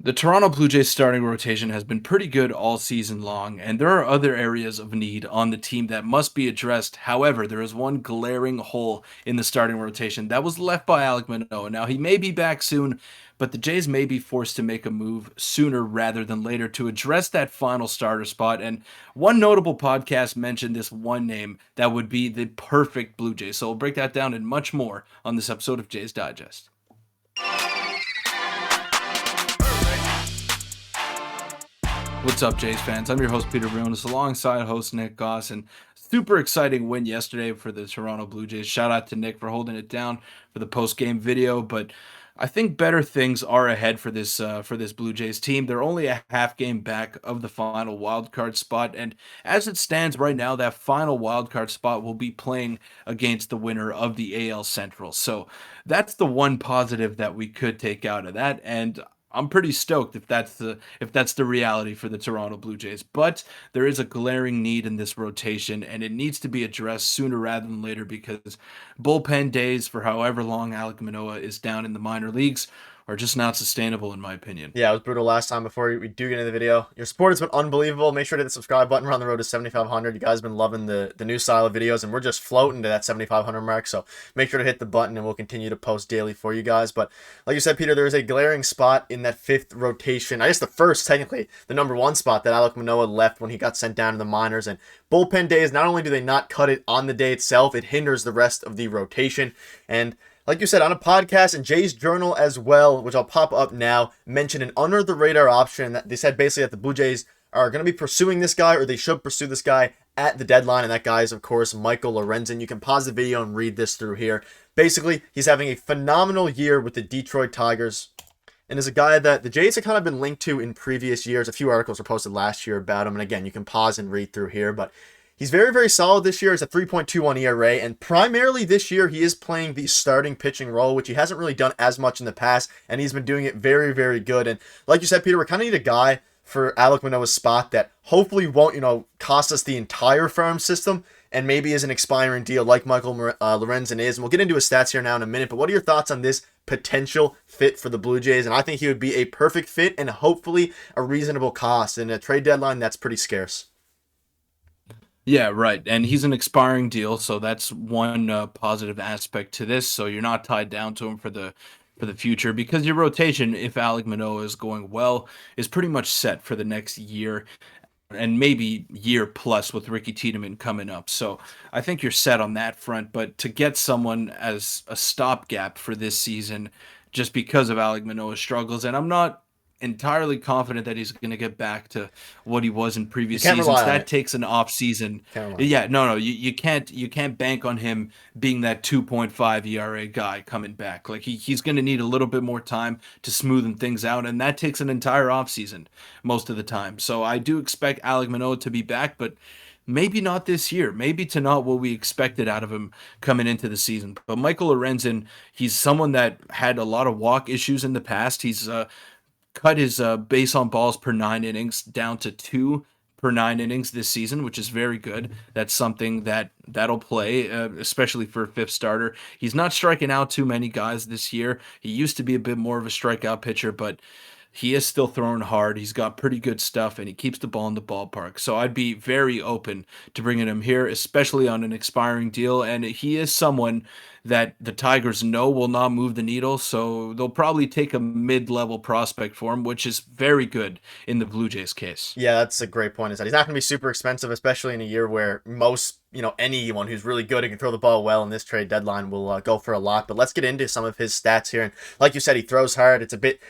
The Toronto Blue Jays starting rotation has been pretty good all season long, and there are other areas of need on the team that must be addressed. However, there is one glaring hole in the starting rotation that was left by Alek Manoah. Now, he may be back soon, but the Jays may be forced to make a move sooner rather than later to address that final starter spot. And one notable podcast mentioned this one name that would be the perfect Blue Jay. So we'll break that down and much more on this episode of Jays Digest. What's up, Jays fans? I'm your host, Peter Vryonis, alongside host Nick Gosse, and super exciting win yesterday for the Toronto Blue Jays. Shout out to Nick for holding it down for the post-game video, but I think better things are ahead for this Blue Jays team. They're only a half game back of the final wild card spot, and as it stands right now, that final wild card spot will be playing against the winner of the AL Central. So that's the one positive that we could take out of that, and I'm pretty stoked if that's the reality for the Toronto Blue Jays. But there is a glaring need in this rotation, and it needs to be addressed sooner rather than later because bullpen days for however long Alek Manoah is down in the minor leagues are just not sustainable, in my opinion. Yeah, it was brutal last time. Before we do get into the video, your support has been unbelievable. Make sure to hit the subscribe button. We're on the road to 7,500. You guys have been loving the new style of videos, and we're just floating to that 7,500 mark. So make sure to hit the button, and we'll continue to post daily for you guys. But like you said, Peter, there is a glaring spot in that fifth rotation. I guess the first, technically, the number one spot that Alek Manoah left when he got sent down to the minors. And bullpen days, not only do they not cut it on the day itself, it hinders the rest of the rotation. And like you said, on a podcast and Jay's Journal as well, which I'll pop up now, mentioned an under-the-radar option that they said basically that the Blue Jays are going to be pursuing this guy, or they should pursue this guy at the deadline, and that guy is, of course, Michael Lorenzen. You can pause the video and read this through here. Basically, he's having a phenomenal year with the Detroit Tigers, and is a guy that the Jays have kind of been linked to in previous years. A few articles were posted last year about him, and again, you can pause and read through here, but he's very, very solid this year. It's a 3.21 ERA, and primarily this year he is playing the starting pitching role, which he hasn't really done as much in the past, and he's been doing it very, very good. And like you said, Peter, we kind of need a guy for Alek Manoah's spot that hopefully won't, cost us the entire farm system, and maybe is an expiring deal like Michael Lorenzen is. And we'll get into his stats here now in a minute, but what are your thoughts on this potential fit for the Blue Jays? And I think he would be a perfect fit and hopefully a reasonable cost in a trade deadline that's pretty scarce. Yeah, right. And he's an expiring deal, so that's one positive aspect to this. So you're not tied down to him for the future because your rotation, if Alek Manoah is going well, is pretty much set for the next year and maybe year plus with Ricky Tiedemann coming up. So I think you're set on that front. But to get someone as a stopgap for this season, just because of Alek Manoah's struggles, and I'm not entirely confident that he's going to get back to what he was in previous seasons. That takes an off season. Yeah, no, you can't bank on him being that 2.5 ERA guy coming back. Like he's going to need a little bit more time to smoothen things out, and that takes an entire off season most of the time. So I do expect Alek Manoah to be back, but maybe not this year. Maybe to not what we expected out of him coming into the season. But Michael Lorenzen, he's someone that had a lot of walk issues in the past. He's cut his base on balls per 9 innings down to 2 per 9 innings this season, which is very good. That's something that'll play, especially for a fifth starter. He's not striking out too many guys this year. He used to be a bit more of a strikeout pitcher, but he is still throwing hard. He's got pretty good stuff, and he keeps the ball in the ballpark. So I'd be very open to bringing him here, especially on an expiring deal. And he is someone that the Tigers know will not move the needle, so they'll probably take a mid-level prospect for him, which is very good in the Blue Jays case. Yeah, that's a great point. Is that he's not going to be super expensive, especially in a year where most, anyone who's really good and can throw the ball well in this trade deadline will go for a lot. But let's get into some of his stats here. And like you said, he throws hard. It's a bit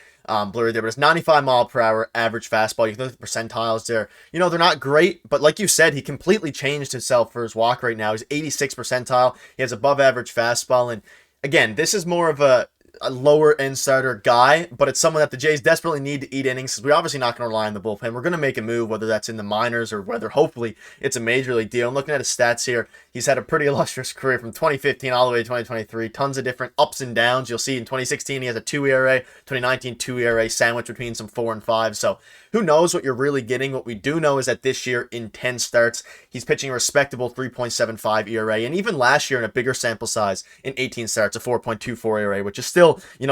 blurry there, but it's 95 mile per hour average fastball. You can look at the percentiles there. They're not great, but like you said, he completely changed himself for his walk right now. He's 86 percentile. He has above average fastball. And again, this is more of a lower end starter guy, but it's someone that the Jays desperately need to eat innings because we're obviously not going to rely on the bullpen. We're going to make a move, whether that's in the minors or whether hopefully it's a major league deal. And looking at his stats here, he's had a pretty illustrious career from 2015 all the way to 2023. Tons of different ups and downs. You'll see in 2016 he has a 2 ERA, 2019 2 ERA sandwich between some 4 and 5. So who knows what you're really getting? What we do know is that this year in 10 starts, he's pitching a respectable 3.75 ERA. And even last year in a bigger sample size in 18 starts, a 4.24 ERA, which is still,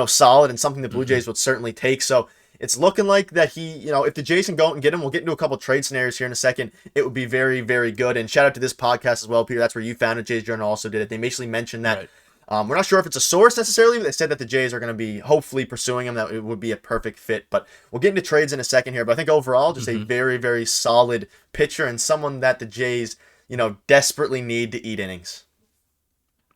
solid and something the Blue Jays would certainly take. So it's looking like that he, if the Jays can go out and get him, we'll get into a couple trade scenarios here in a second. It would be very, very good. And shout out to this podcast as well, Peter. That's where you founded. Jays Journal also did it. They basically mentioned that Right. we're not sure if it's a source necessarily, but they said that the Jays are going to be hopefully pursuing him, that it would be a perfect fit. But we'll get into trades in a second here. But I think overall, just a very, very solid pitcher and someone that the Jays, desperately need to eat innings.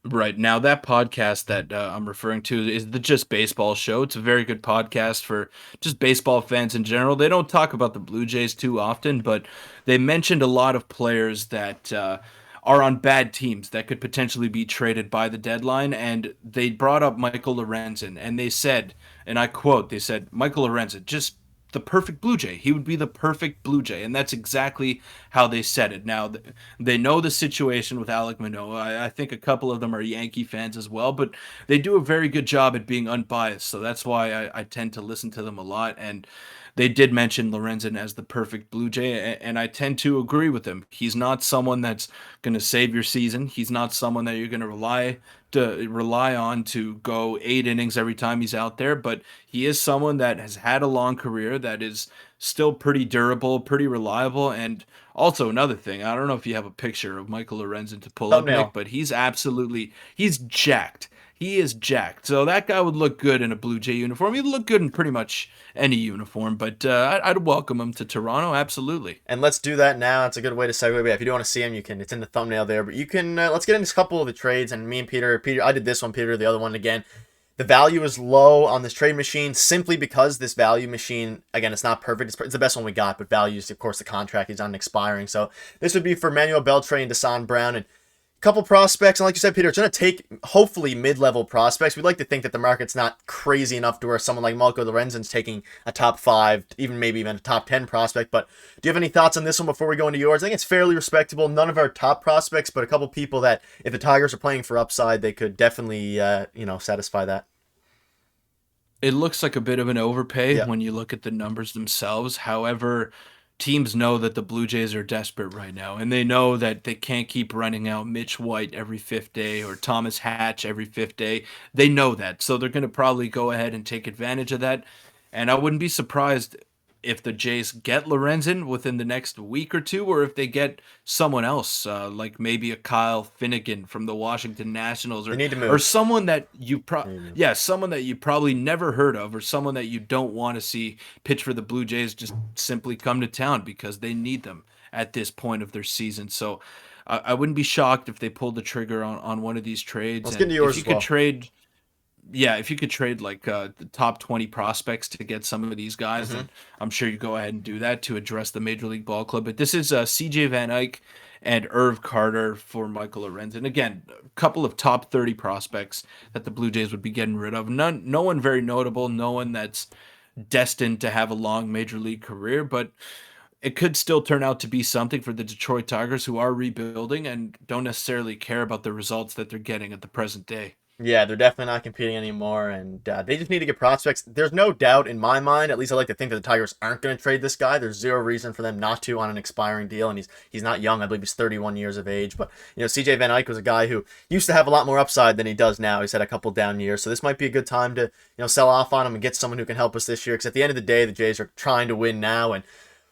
Right. Now, that podcast that I'm referring to is the Just Baseball Show. It's a very good podcast for just baseball fans in general. They don't talk about the Blue Jays too often, but they mentioned a lot of players that are on bad teams that could potentially be traded by the deadline. And they brought up Michael Lorenzen, and they said, and I quote, they said, Michael Lorenzen, just the perfect Blue Jay. He would be the perfect Blue Jay, and that's exactly how they said it. Now, they know the situation with Alek Manoah. I think a couple of them are Yankee fans as well, but they do a very good job at being unbiased, so that's why I tend to listen to them a lot. And they did mention Lorenzen as the perfect Blue Jay, and I tend to agree with him. He's not someone that's going to save your season. He's not someone that you're going to rely on to go 8 innings every time he's out there, but he is someone that has had a long career that is still pretty durable, pretty reliable. And also another thing, I don't know if you have a picture of Michael Lorenzen to pull up, Nick, Thumbnail. but he's jacked. He is jacked. So that guy would look good in a Blue Jay uniform. He'd look good in pretty much any uniform, but I'd welcome him to Toronto. Absolutely. And let's do that now. That's a good way to segue. But yeah, if you do want to see him, you can. It's in the thumbnail there. But you can. Let's get into a couple of the trades. And me and Peter. I did this one. Peter, the other one again. The value is low on this trade machine simply because this value machine, again, it's not perfect. It's the best one we got, but values, of course, the contract is on expiring. So this would be for Manuel Beltre and Desan Brown and a couple prospects. And like you said, Peter, it's going to take hopefully mid-level prospects. We'd like to think that the market's not crazy enough to where someone like Michael Lorenzen's taking a top 5, maybe even a top 10 prospect. But do you have any thoughts on this one before we go into yours? I think it's fairly respectable. None of our top prospects, but a couple people that if the Tigers are playing for upside, they could definitely, satisfy that. It looks like a bit of an overpay Yeah. when you look at the numbers themselves. However, teams know that the Blue Jays are desperate right now, and they know that they can't keep running out Mitch White every fifth day or Thomas Hatch every fifth day. They know that, so they're going to probably go ahead and take advantage of that. And I wouldn't be surprised if the Jays get Lorenzen within the next week or two, or if they get someone else, like maybe a Kyle Finnegan from the Washington Nationals, They or need to or move. someone that They need to move. yeah, someone that you probably never heard of, or someone that you don't want to see pitch for the Blue Jays just simply come to town because they need them at this point of their season. So I wouldn't be shocked if they pulled the trigger on one of these trades. Let's get into And if yours you as could well. trade yeah, if you could trade like the top 20 prospects to get some of these guys, Mm-hmm. then I'm sure you go ahead and do that to address the Major League Ball Club. But this is CJ Van Eyck and Irv Carter for Michael Lorenzen. Again, a couple of top 30 prospects that the Blue Jays would be getting rid of. No one very notable, no one that's destined to have a long Major League career, but it could still turn out to be something for the Detroit Tigers, who are rebuilding and don't necessarily care about the results that they're getting at the present day. Yeah, they're definitely not competing anymore, and they just need to get prospects. There's no doubt in my mind, at least I like to think that the Tigers aren't going to trade this guy. There's zero reason for them not to on an expiring deal, and he's not young. I believe he's 31 years of age. But CJ Van Eyck was a guy who used to have a lot more upside than he does now. He's had a couple down years, so this might be a good time to sell off on him and get someone who can help us this year. Because at the end of the day, the Jays are trying to win now, and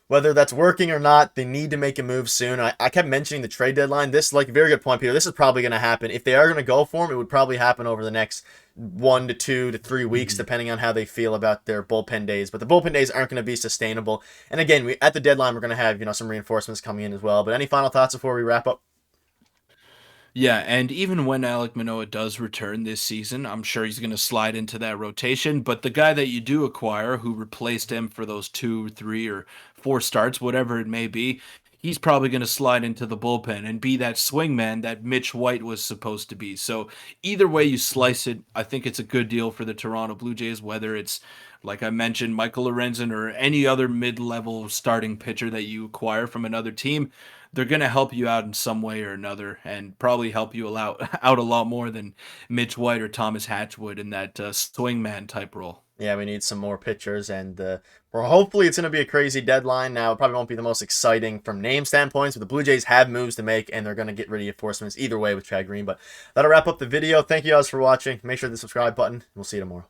whether that's working or not, they need to make a move soon. I kept mentioning the trade deadline. This, like, very good point, Peter. This is probably going to happen. If they are going to go for him, it would probably happen over the next 1 to 2 to 3 weeks, depending on how they feel about their bullpen days. But the bullpen days aren't going to be sustainable. And again, at the deadline, we're going to have some reinforcements coming in as well. But any final thoughts before we wrap up? Yeah, and even when Alek Manoah does return this season, I'm sure he's going to slide into that rotation. But the guy that you do acquire, who replaced him for those 2, 3, or 4 starts, whatever it may be, he's probably going to slide into the bullpen and be that swingman that Mitch White was supposed to be. So either way you slice it, I think it's a good deal for the Toronto Blue Jays, whether it's, like I mentioned, Michael Lorenzen or any other mid-level starting pitcher that you acquire from another team. They're going to help you out in some way or another, and probably help you out a lot more than Mitch White or Thomas Hatch would in that swingman type role. Yeah, we need some more pitchers, and hopefully it's going to be a crazy deadline. Now, it probably won't be the most exciting from name standpoints, but the Blue Jays have moves to make, and they're going to get rid of reinforcements either way with Chad Green. But that'll wrap up the video. Thank you guys for watching. Make sure to hit the subscribe button, and we'll see you tomorrow.